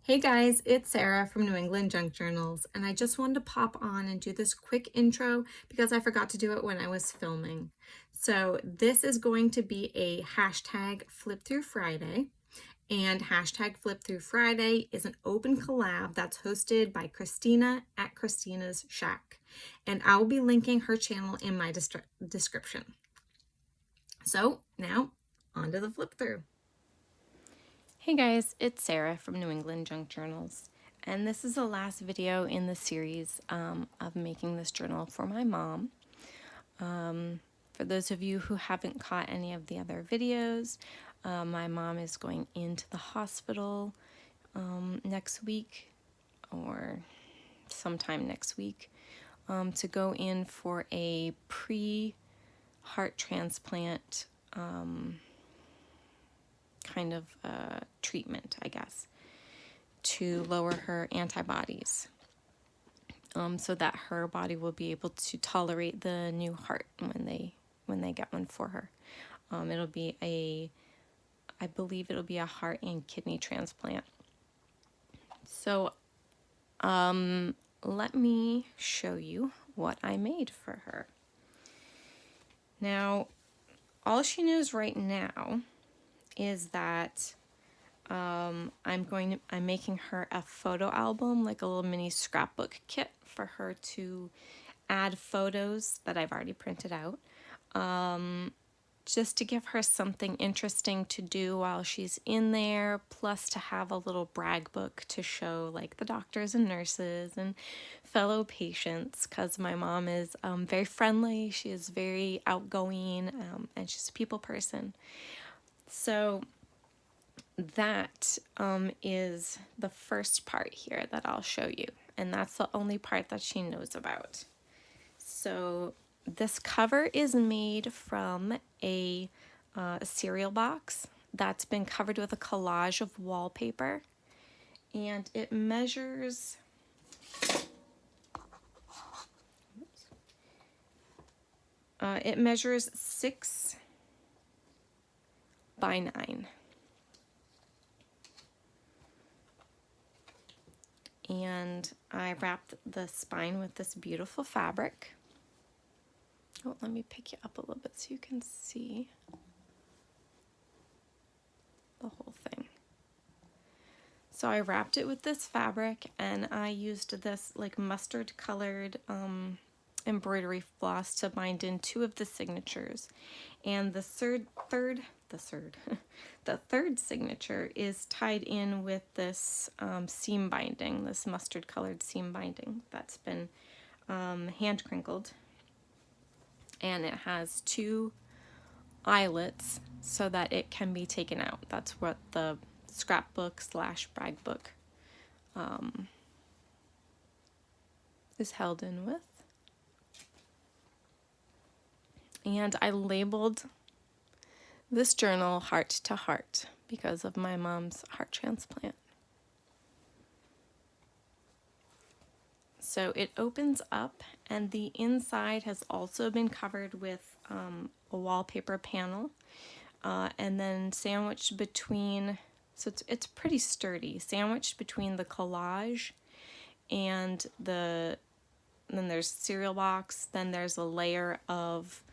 Hey guys, it's Sarah from New England Junk Journals, and I just wanted to pop on and do this quick intro because I forgot to do it when I was filming. So this is going to be a hashtag Flip Through Friday, and hashtag Flip Through Friday is an open collab that's hosted by Christina at Christina's Shack, and I will be linking her channel in my description. So now, on to the flip through. Hey guys, it's Sarah from New England Junk Journals, and this is the last video in the series of making this journal for my mom. For those of you who haven't caught any of the other videos, my mom is going into the hospital next week or sometime next week to go in for a pre-heart transplant kind of treatment, I guess, to lower her antibodies so that her body will be able to tolerate the new heart when they get one for her. It'll be I believe it'll be a heart and kidney transplant. So let me show you what I made for her. Now, all she knows right now is that I'm making her a photo album, like a little mini scrapbook kit for her to add photos that I've already printed out, just to give her something interesting to do while she's in there, plus to have a little brag book to show like the doctors and nurses and fellow patients, because my mom is very friendly, she is very outgoing, and she's a people person. So that is the first part here that I'll show you, and that's the only part that she knows about. So this cover is made from a cereal box that's been covered with a collage of wallpaper, and it measures 6 by 9. And I wrapped the spine with this beautiful fabric. Oh, let me pick you up a little bit so you can see the whole thing. So I wrapped it with this fabric, and I used this like mustard colored embroidery floss to bind in 2 of the signatures. And the third signature is tied in with this seam binding, this mustard colored seam binding that's been hand crinkled. And it has 2 eyelets so that it can be taken out. That's what the scrapbook / brag book is held in with. And I labeled this journal Heart to Heart because of my mom's heart transplant. So it opens up, and the inside has also been covered with a wallpaper panel, and then sandwiched between, so it's pretty sturdy, sandwiched between the collage and then there's cereal box, then there's a layer of,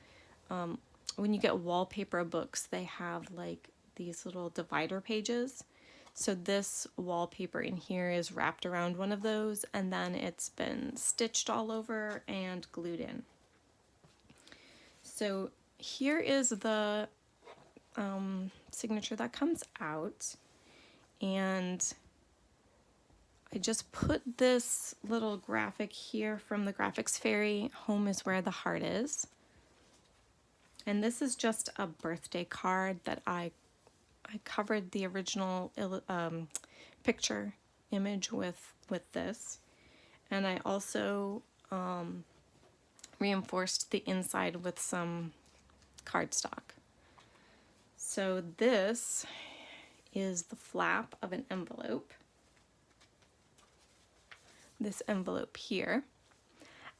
when you get wallpaper books, they have like these little divider pages. So this wallpaper in here is wrapped around one of those, and then it's been stitched all over and glued in. So here is the signature that comes out, and I just put this little graphic here from the Graphics Fairy, Home is Where the Heart Is. And this is just a birthday card that I covered the original picture image with this. And I also reinforced the inside with some cardstock. So this is the flap of an envelope. This envelope here.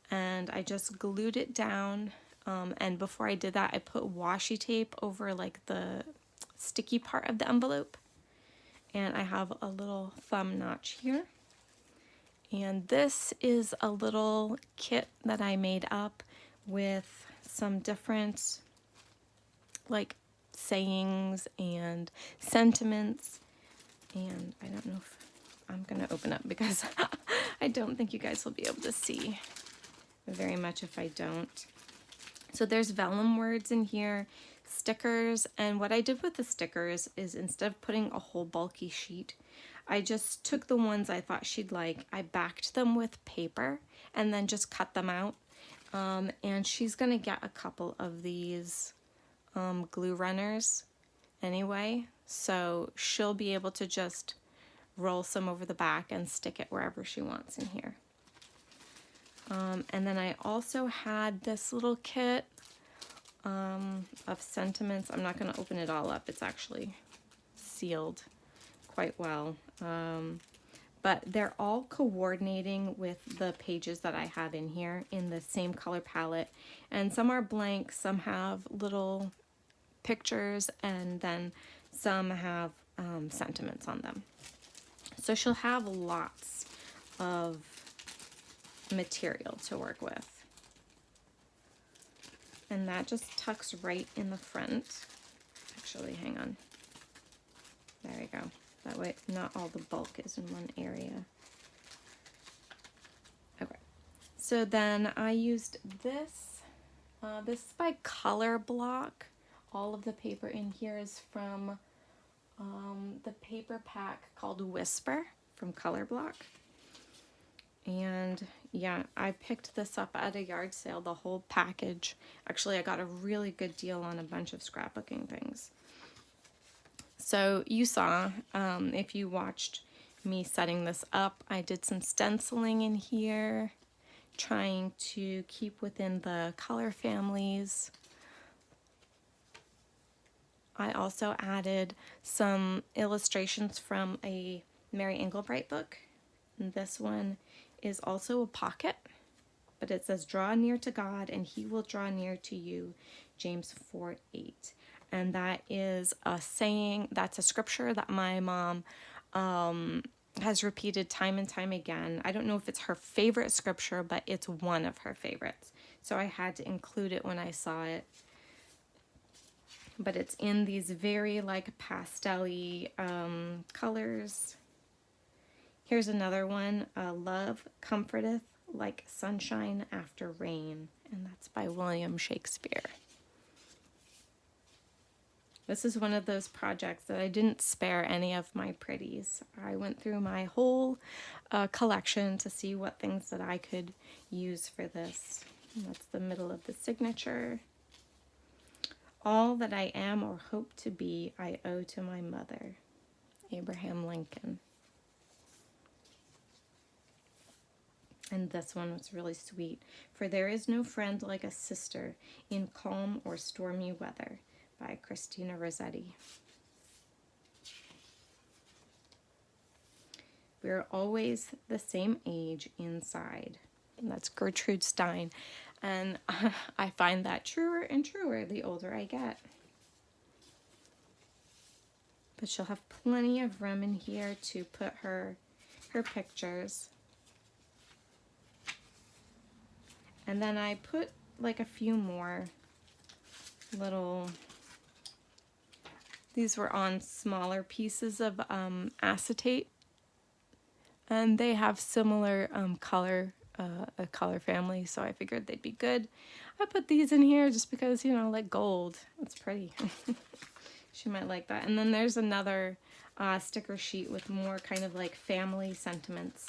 And I just glued it down. And before I did that, I put washi tape over like the sticky part of the envelope. And I have a little thumb notch here. And this is a little kit that I made up with some different like sayings and sentiments. And I don't know if I'm gonna open up because I don't think you guys will be able to see very much if I don't. So there's vellum words in here, stickers, and what I did with the stickers is instead of putting a whole bulky sheet, I just took the ones I thought she'd like, I backed them with paper and then just cut them out. And she's gonna get a couple of these glue runners anyway, so she'll be able to just roll some over the back and stick it wherever she wants in here. And then I also had this little kit of sentiments. I'm not going to open it all up. It's actually sealed quite well. But they're all coordinating with the pages that I have in here in the same color palette. And some are blank, some have little pictures, and then some have sentiments on them. So she'll have lots of material to work with. And that just tucks right in the front. Actually, hang on. There we go. That way not all the bulk is in one area. Okay. So then I used this. This is by Color Block. All of the paper in here is from the paper pack called Whisper from Color Block. And yeah, I picked this up at a yard sale, the whole package. Actually, I got a really good deal on a bunch of scrapbooking things. So you saw, if you watched me setting this up, I did some stenciling in here, trying to keep within the color families. I also added some illustrations from a Mary Engelbreit book. And this one is also a pocket, but it says, "Draw near to God and he will draw near to you," James 4:8. And that is a saying, that's a scripture that my mom has repeated time and time again. I don't know if it's her favorite scripture, but it's one of her favorites. So I had to include it when I saw it. But it's in these very like pastel-y colors. Here's another one, "Love comforteth like sunshine after rain," and that's by William Shakespeare. This is one of those projects that I didn't spare any of my pretties. I went through my whole collection to see what things that I could use for this. And that's the middle of the signature. "All that I am or hope to be, I owe to my mother," Abraham Lincoln. And this one was really sweet. "For there is no friend like a sister in calm or stormy weather," by Christina Rossetti. "We're always the same age inside," and that's Gertrude Stein. And I find that truer and truer the older I get. But she'll have plenty of room in here to put her pictures. And then I put like a few more little, these were on smaller pieces of acetate, and they have similar a color family, so I figured they'd be good. I put these in here just because, you know, like gold, it's pretty. She might like that. And then there's another sticker sheet with more kind of like family sentiments.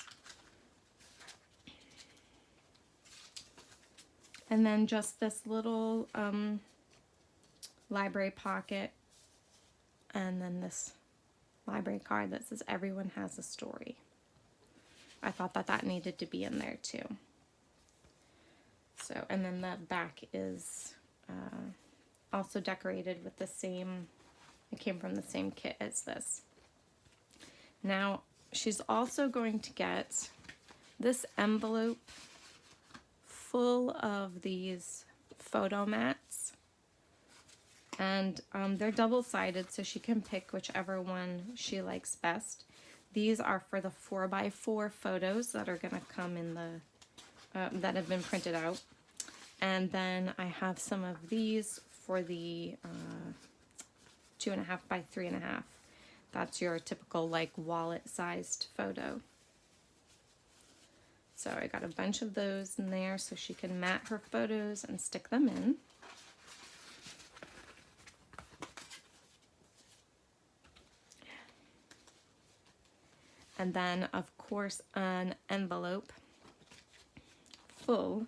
And then just this little library pocket, and then this library card that says, "Everyone has a story." I thought that that needed to be in there too. So, and then the back is also decorated with the same, it came from the same kit as this. Now, she's also going to get this envelope full of these photo mats. And they're double-sided, so she can pick whichever one she likes best. These are for the 4x4 photos that are going to come in the, that have been printed out. And then I have some of these for the 2.5 by 3.5. That's your typical like wallet-sized photo. So I got a bunch of those in there so she can mat her photos and stick them in. And then, of course, an envelope full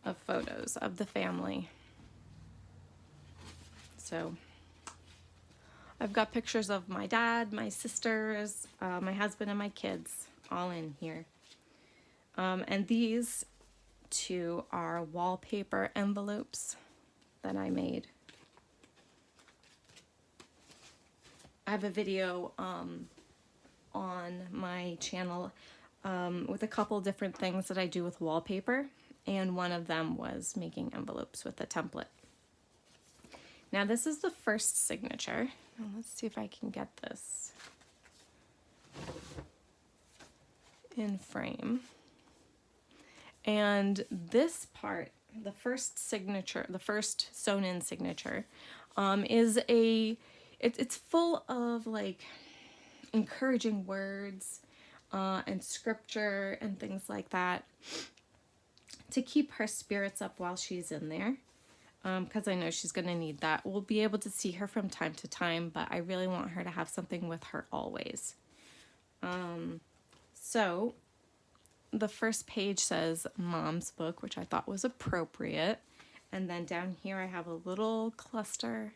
of photos of the family. So I've got pictures of my dad, my sisters, my husband, and my kids all in here. And these two are wallpaper envelopes that I made. I have a video on my channel with a couple different things that I do with wallpaper, and one of them was making envelopes with a template. Now this is the first signature. Let's see if I can get this in frame. And this part, the first signature, the first sewn in signature, is it's full of like encouraging words and scripture and things like that to keep her spirits up while she's in there, because I know she's going to need that. We'll be able to see her from time to time, but I really want her to have something with her always. So the first page says Mom's Book, which I thought was appropriate. And then down here I have a little cluster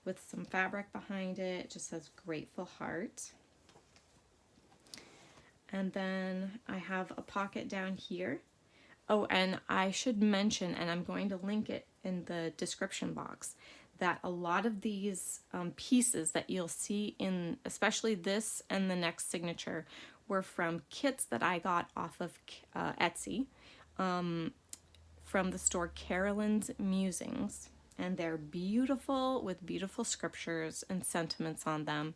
with some fabric behind it. It just says Grateful Heart. And then I have a pocket down here. Oh, and I should mention, and I'm going to link it in the description box, that a lot of these pieces that you'll see in, especially this and the next signature, were from kits that I got off of Etsy from the store Carolyn's Musings. And they're beautiful with beautiful scriptures and sentiments on them.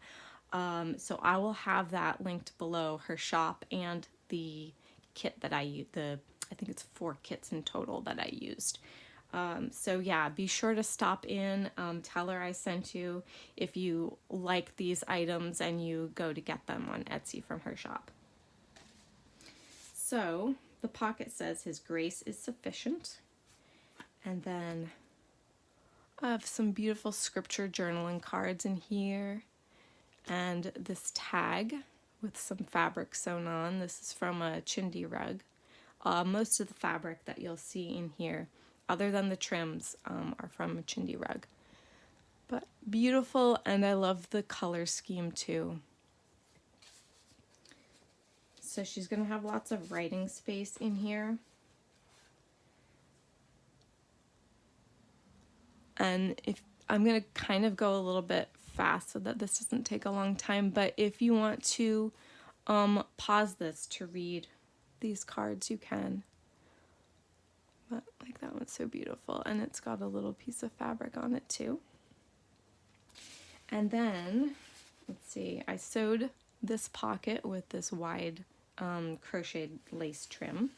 So I will have that linked below, her shop and the kit that I used. I think it's 4 kits in total that I used. So yeah, be sure to stop in, tell her I sent you if you like these items and you go to get them on Etsy from her shop. So the pocket says His grace is sufficient. And then I have some beautiful scripture journaling cards in here. And this tag with some fabric sewn on. This is from a chindi rug. Most of the fabric that you'll see in here, other than the trims, are from a chindi rug. But beautiful, and I love the color scheme too. So she's going to have lots of writing space in here. And if I'm going to kind of go a little bit fast so that this doesn't take a long time, but if you want to pause this to read these cards, you can. But like that one's so beautiful, and it's got a little piece of fabric on it too. And then let's see, I sewed this pocket with this wide crocheted lace trim.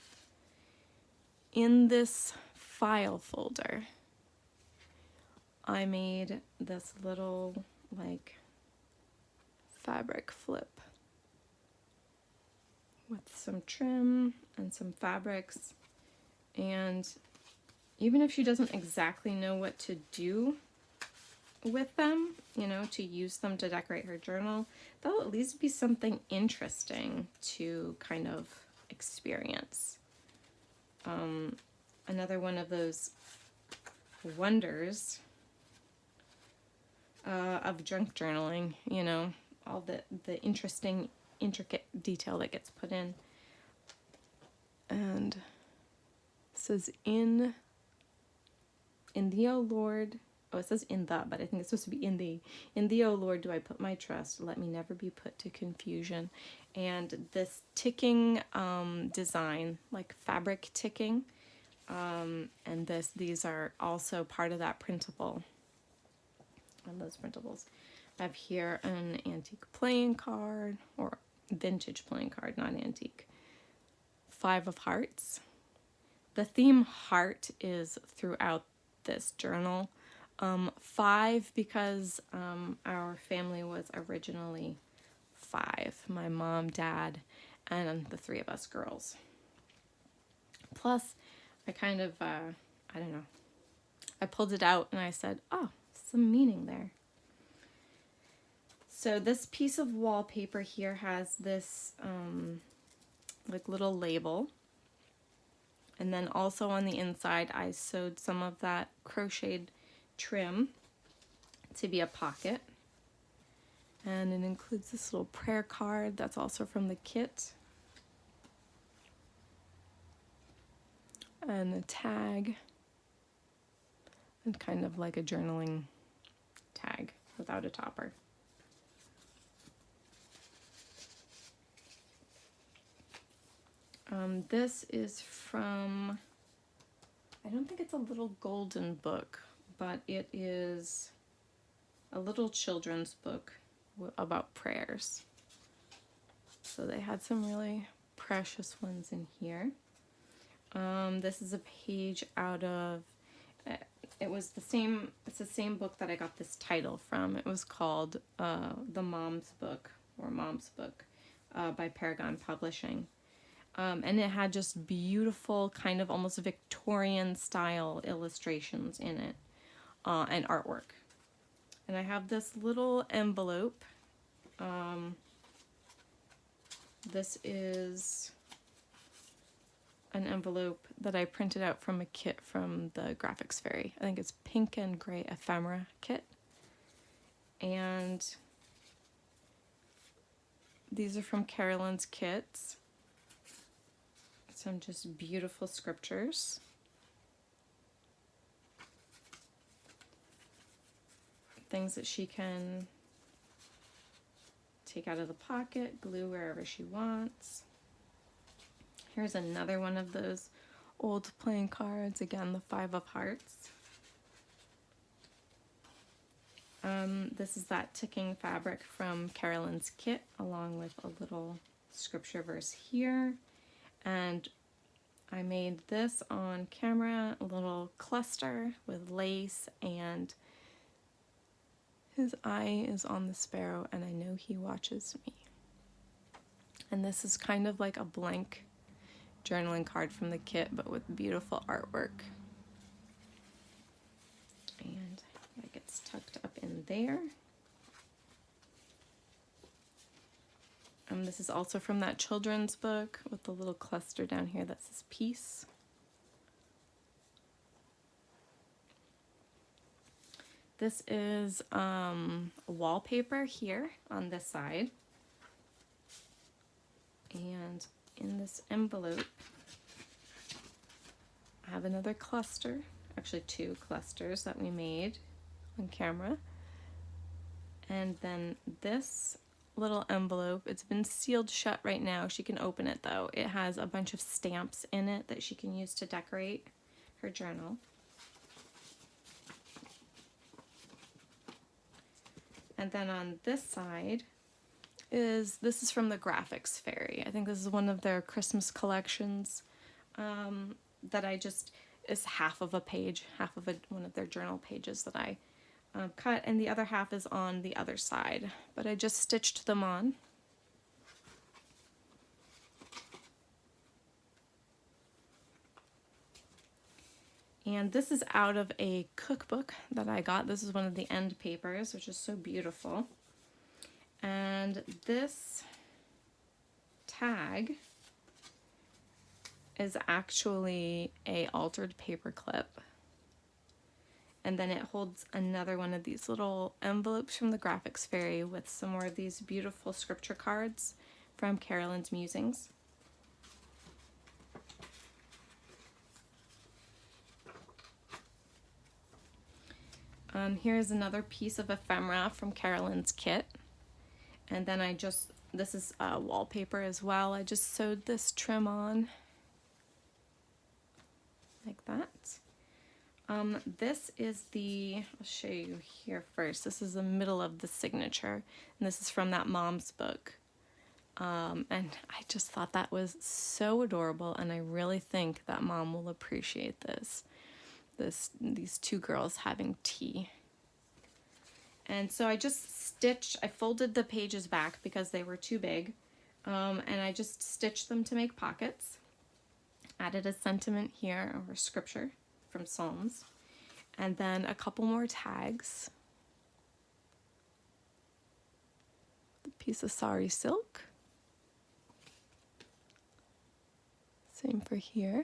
In this file folder, I made this little like fabric flip with some trim and some fabrics. And even if she doesn't exactly know what to do with them, you know, to use them to decorate her journal, that'll at least be something interesting to kind of experience. Another one of those wonders of junk journaling, you know, all the interesting, intricate detail that gets put in. And it says in thee, O Lord. Oh, it says in the, but I think it's supposed to be in thee. In thee, O Lord, do I put my trust. Let me never be put to confusion. And this ticking design, like fabric ticking, and these are also part of that printable. on those printables. I have here an antique playing card, or vintage playing card, not antique. 5 of Hearts. The theme heart is throughout this journal. 5 because our family was originally 5. My mom, dad, and the 3 of us girls. Plus, I kind of, I don't know, I pulled it out and I said, oh, some meaning there. So this piece of wallpaper here has this like little label. And then also on the inside, I sewed some of that crocheted trim to be a pocket. And it includes this little prayer card that's also from the kit. And a tag. And kind of like a journaling tag without a topper. This is from, I don't think it's a little golden book, but it is a little children's book about prayers. So they had some really precious ones in here. This is a page out of, it's the same book that I got this title from. It was called The Mom's Book, or Mom's Book, by Paragon Publishing. And it had just beautiful, kind of almost Victorian style illustrations in it, and artwork. And I have this little envelope. This is an envelope that I printed out from a kit from the Graphics Fairy. I think it's Pink and Gray Ephemera kit. And these are from Carolyn's kits. Some just beautiful scriptures. Things that she can take out of the pocket, glue wherever she wants. Here's another one of those old playing cards. Again, the 5 of Hearts. This is that ticking fabric from Carolyn's kit, along with a little scripture verse here. And I made this on camera, a little cluster with lace, and his eye is on the sparrow, and I know he watches me. And this is kind of like a blank journaling card from the kit, but with beautiful artwork. And that gets tucked up in there. This is also from that children's book with the little cluster down here that says peace. This is wallpaper here on this side. And in this envelope, I have another cluster, actually 2 clusters that we made on camera. And then this little envelope, it's been sealed shut right now. She can open it though. It has a bunch of stamps in it that she can use to decorate her journal. And then on this side this is from the Graphics Fairy. I think this is one of their Christmas collections that is half of a page, one of their journal pages that I cut, and the other half is on the other side, but I just stitched them on. And this is out of a cookbook that I got. This is one of the end papers, which is so beautiful. And this tag is actually a altered paper clip. And then it holds another one of these little envelopes from the Graphics Fairy with some more of these beautiful scripture cards from Carolyn's Musings. Here's another piece of ephemera from Carolyn's kit. And then this is wallpaper as well. I just sewed this trim on like that. This is I'll show you here first. This is the middle of the signature, and this is from that mom's book. And I just thought that was so adorable, and I really think that mom will appreciate this. These two girls having tea. And so I folded the pages back because they were too big, and I just stitched them to make pockets. Added a sentiment here, or scripture from Psalms, and then a couple more tags. The piece of sari silk. Same for here.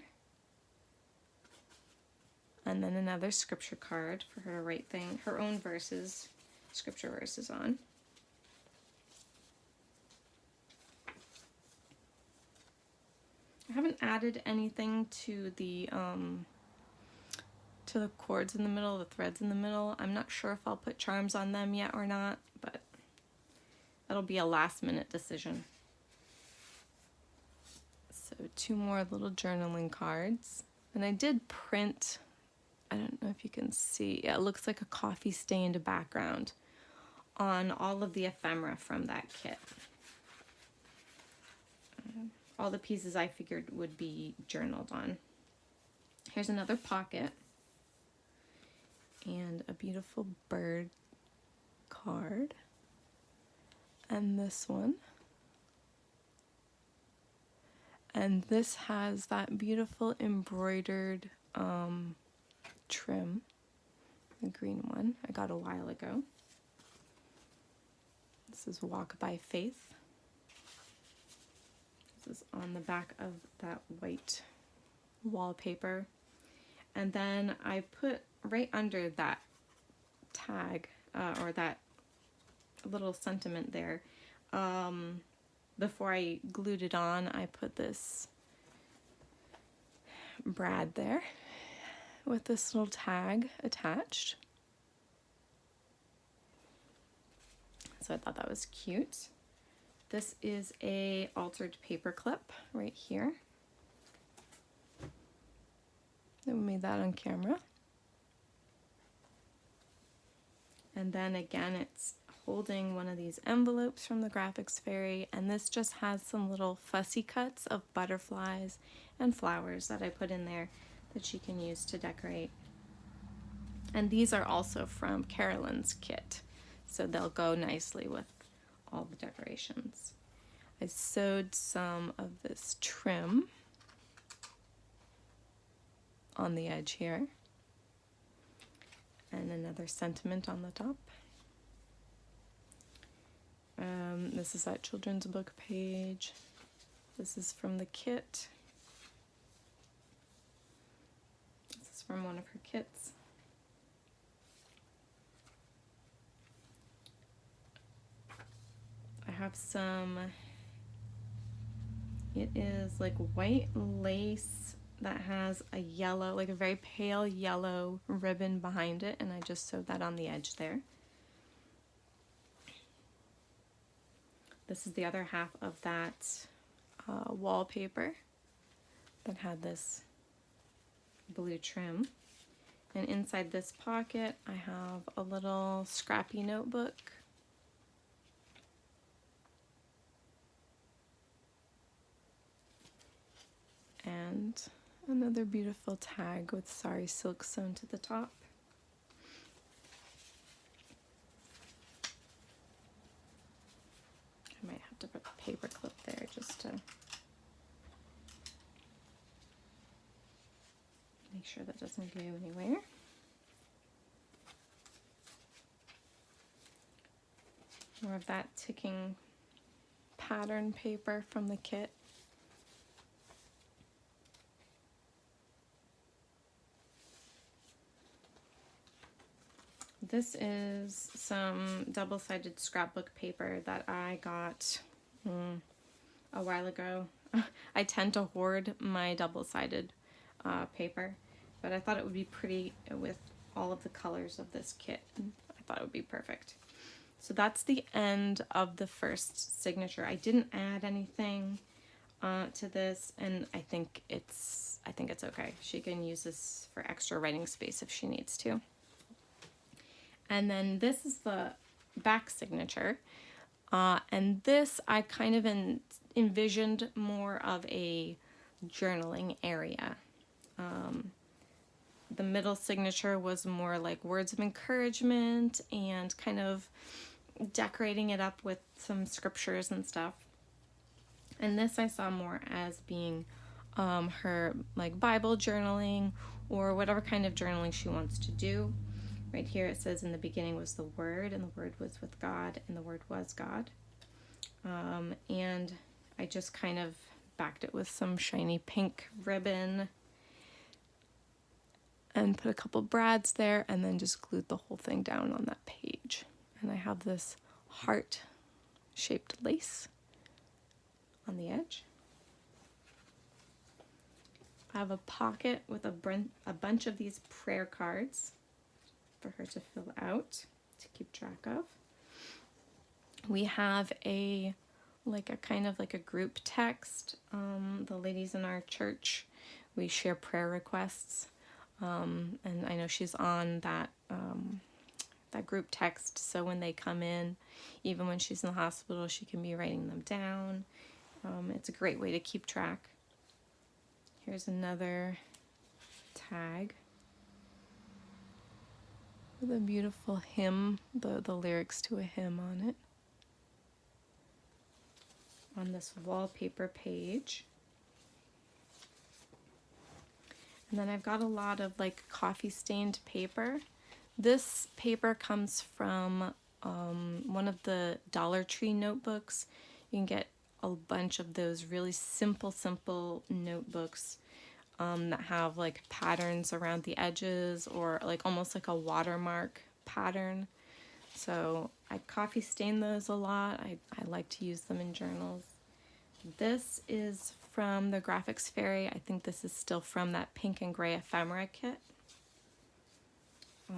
And then another scripture card for her to write her own verses, scripture verses on. I haven't added anything to the cords in the middle, the threads in the middle. I'm not sure if I'll put charms on them yet or not, but that'll be a last minute decision. So 2 more little journaling cards. And I did print, I don't know if you can see, yeah, it looks like a coffee stained background on all of the ephemera from that kit. All the pieces I figured would be journaled on. Here's another pocket and a beautiful bird card, and this one. And this has that beautiful embroidered trim, the green one I got a while ago. This is Walk by Faith. This is on the back of that white wallpaper. And then I put right under that tag, or that little sentiment there, before I glued it on, I put this brad there with this little tag attached. So I thought that was cute. This is a altered paper clip right here. We made that on camera. And then again, it's holding one of these envelopes from the Graphics Fairy, and this just has some little fussy cuts of butterflies and flowers that I put in there that she can use to decorate. And these are also from Carolyn's kit, so they'll go nicely with all the decorations. I sewed some of this trim on the edge here, and another sentiment on the top. This is that children's book page. This is from the kit. This is from one of her kits. I have some, it is like white lace that has a yellow, like a very pale yellow ribbon behind it, and I just sewed that on the edge there. This is the other half of that wallpaper that had this blue trim. And inside this pocket, I have a little scrappy notebook. And another beautiful tag with sari silk sewn to the top. I might have to put a paper clip there just to make sure that doesn't go anywhere. More of that ticking pattern paper from the kit. This is some double-sided scrapbook paper that I got a while ago. I tend to hoard my double-sided paper, but I thought it would be pretty with all of the colors of this kit. I thought it would be perfect. So that's the end of the first signature. I didn't add anything. to this, and I think it's okay. She can use this for extra writing space if she needs to. And then this is the back signature. And this I kind of envisioned more of a journaling area. The middle signature was more like words of encouragement and kind of decorating it up with some scriptures and stuff. And this I saw more as being her like Bible journaling or whatever kind of journaling she wants to do. Right here it says, in the beginning was the Word, and the Word was with God, and the Word was God. And I just kind of backed it with some shiny pink ribbon and put a couple brads there, and then just glued the whole thing down on that page. And I have this heart-shaped lace on the edge. I have a pocket with a bunch of these prayer cards for her to fill out, to keep track of. We have a kind of like a group text. The ladies in our church, we share prayer requests. And I know she's on that group text, so when they come in, even when she's in the hospital, she can be writing them down. It's a great way to keep track. Here's another tag with a beautiful hymn, the lyrics to a hymn on it. On this wallpaper page. And then I've got a lot of like coffee stained paper. This paper comes from one of the Dollar Tree notebooks. You can get a bunch of those really simple notebooks that have like patterns around the edges, or like almost like a watermark pattern. So I coffee stain those a lot. I like to use them in journals. This is from the Graphics Fairy. I think this is still from that pink and gray ephemera kit.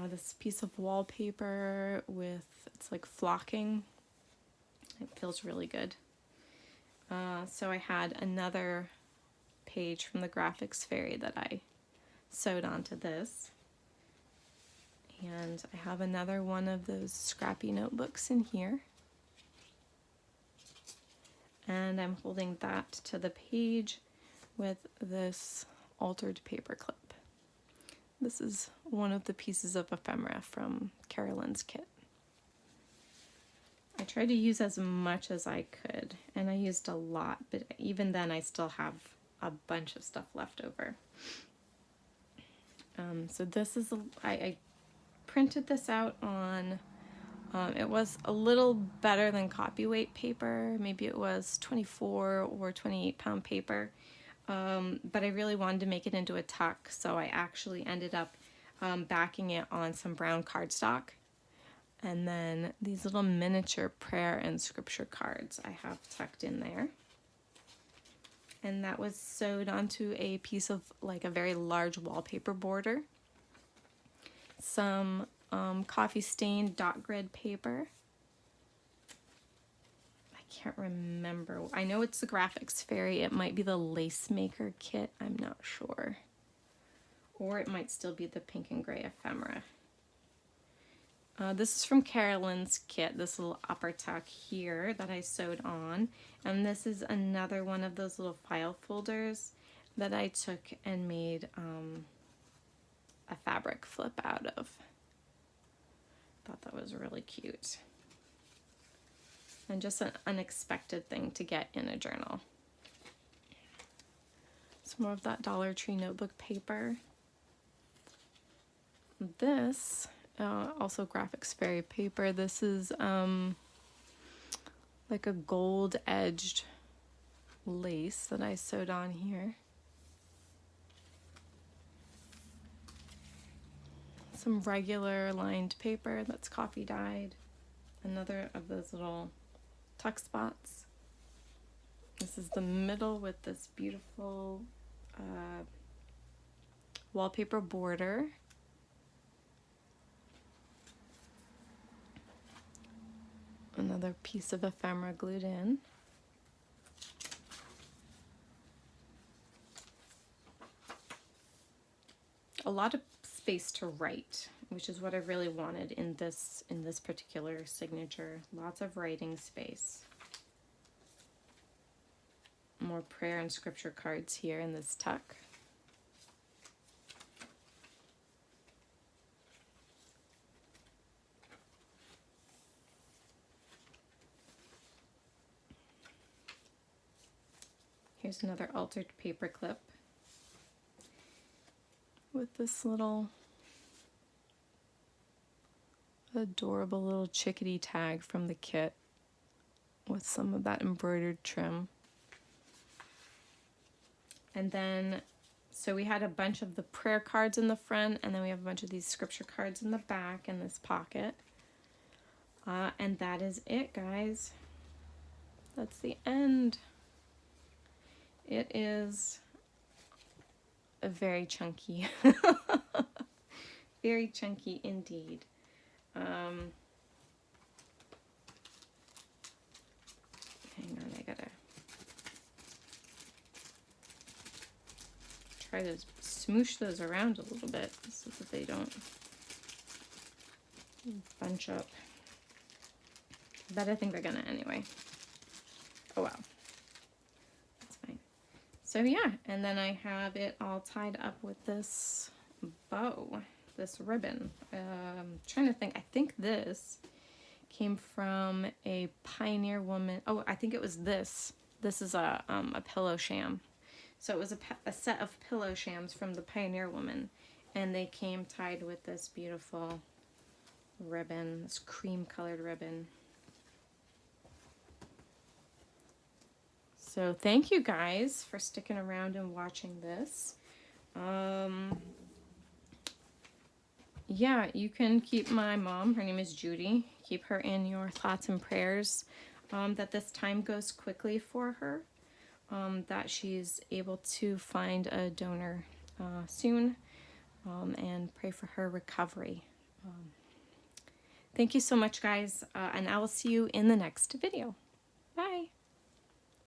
This piece of wallpaper with, it's like flocking. It feels really good. So I had another page from the Graphics Fairy that I sewed onto this. And I have another one of those scrappy notebooks in here. And I'm holding that to the page with this altered paper clip. This is one of the pieces of ephemera from Carolyn's kit. I tried to use as much as I could, and I used a lot, but even then I still have a bunch of stuff left over. So this is, I printed this out on, it was a little better than copyweight paper. Maybe it was 24 or 28 pound paper. But I really wanted to make it into a tuck, so I actually ended up backing it on some brown cardstock. And then these little miniature prayer and scripture cards I have tucked in there. And that was sewed onto a piece of like a very large wallpaper border. Some coffee stained dot grid paper. I can't remember. I know it's the Graphics Fairy. It might be the Lace Maker kit. I'm not sure. Or it might still be the pink and gray ephemera. This is from Carolyn's kit, this little upper tuck here that I sewed on. And this is another one of those little file folders that I took and made a fabric flip out of. Thought that was really cute. And just an unexpected thing to get in a journal. Some more of that Dollar Tree notebook paper. This, also Graphics Fairy paper. This is like a gold edged lace that I sewed on here. Some regular lined paper that's coffee dyed. Another of those little tuck spots. This is the middle with this beautiful wallpaper border. Another piece of ephemera glued in. a lot of space to write, which is what I really wanted in this particular signature. Lots of writing space. More prayer and scripture cards here in this tuck. Here's another altered paper clip with this little adorable little chickadee tag from the kit with some of that embroidered trim. And then, so we had a bunch of the prayer cards in the front, and then we have a bunch of these scripture cards in the back in this pocket. And that is it, guys. That's the end. It is a very chunky, very chunky indeed. Hang on, I gotta try to smoosh those around a little bit so that they don't bunch up. But I think they're gonna anyway. Oh well. So yeah, and then I have it all tied up with this bow, this ribbon. Trying to think, I think this came from a Pioneer Woman. Oh, I think it was this. This is a pillow sham. So it was a set of pillow shams from the Pioneer Woman, and they came tied with this beautiful ribbon, this cream colored ribbon. So thank you guys for sticking around and watching this. Yeah, you can keep my mom, her name is Judy, keep her in your thoughts and prayers, that this time goes quickly for her, that she's able to find a donor soon, and pray for her recovery. Thank you so much, guys, and I will see you in the next video. Bye.